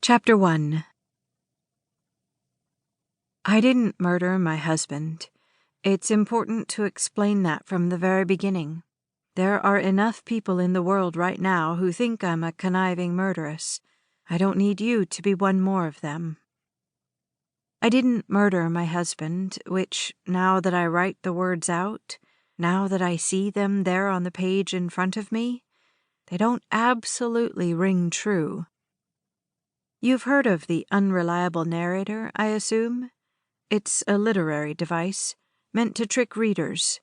Chapter 1. I didn't murder my husband. It's important to explain that from the very beginning. There are enough people in the world right now who think I'm a conniving murderess. I don't need you to be one more of them. I didn't murder my husband, which, now that I write the words out, now that I see them there on the page in front of me, they don't absolutely ring true. You've heard of the unreliable narrator, I assume? It's a literary device, meant to trick readers.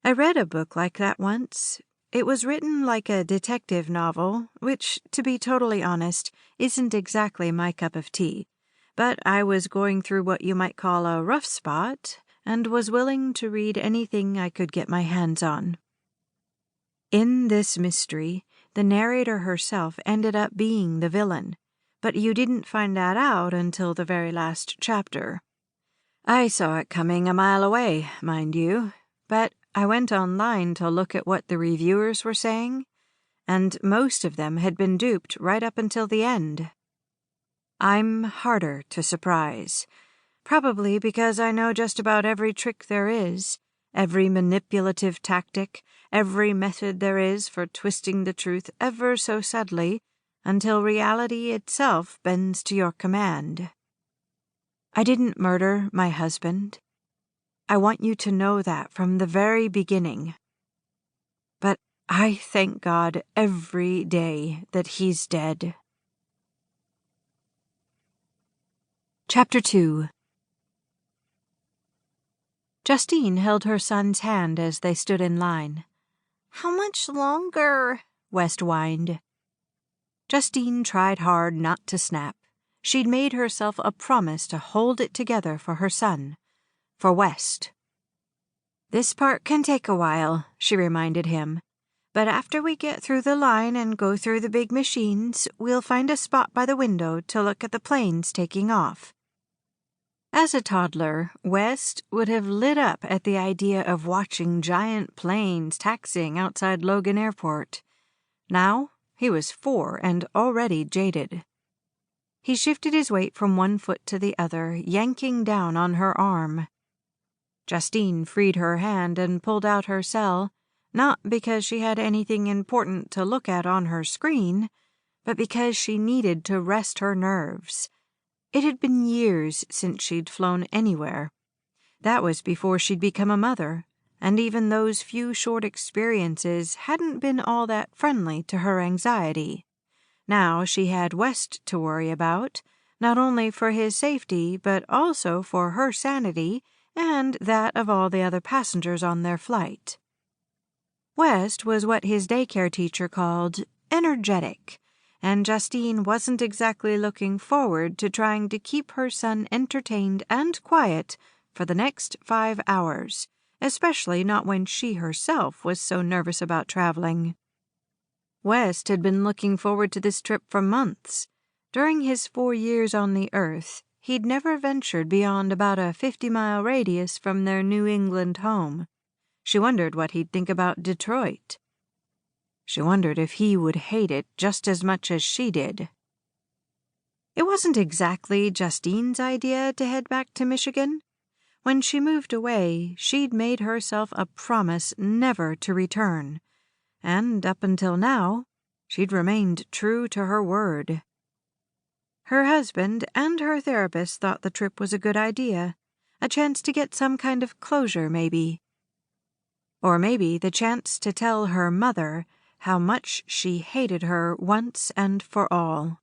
I read a book like that once. It was written like a detective novel, which, to be totally honest, isn't exactly my cup of tea. But I was going through what you might call a rough spot, and was willing to read anything I could get my hands on. In this mystery, the narrator herself ended up being the villain, but you didn't find that out until the very last chapter. I saw it coming a mile away, mind you, but I went online to look at what the reviewers were saying, and most of them had been duped right up until the end. I'm harder to surprise, probably because I know just about every trick there is, every manipulative tactic, every method there is for twisting the truth ever so subtly, until reality itself bends to your command. I didn't murder my husband. I want you to know that from the very beginning. But I thank God every day that he's dead. Chapter 2. Justine held her son's hand as they stood in line. "How much longer?" West whined. Justine tried hard not to snap. She'd made herself a promise to hold it together for her son, for West. "This part can take a while," she reminded him. "But after we get through the line and go through the big machines, we'll find a spot by the window to look at the planes taking off." As a toddler, West would have lit up at the idea of watching giant planes taxiing outside Logan Airport. Now, he was 4 and already jaded. He shifted his weight from one foot to the other, yanking down on her arm. Justine freed her hand and pulled out her cell, not because she had anything important to look at on her screen, but because she needed to rest her nerves. It had been years since she'd flown anywhere. That was before she'd become a mother, and even those few short experiences hadn't been all that friendly to her anxiety. Now she had West to worry about, not only for his safety, but also for her sanity and that of all the other passengers on their flight. West was what his daycare teacher called energetic, and Justine wasn't exactly looking forward to trying to keep her son entertained and quiet for the next 5 hours, especially not when she herself was so nervous about traveling. West had been looking forward to this trip for months. During his 4 years on the Earth, he'd never ventured beyond about a 50-mile radius from their New England home. She wondered what he'd think about Detroit. She wondered if he would hate it just as much as she did. It wasn't exactly Justine's idea to head back to Michigan. When she moved away, she'd made herself a promise never to return, and up until now, she'd remained true to her word. Her husband and her therapist thought the trip was a good idea, a chance to get some kind of closure, maybe. Or maybe the chance to tell her mother how much she hated her once and for all.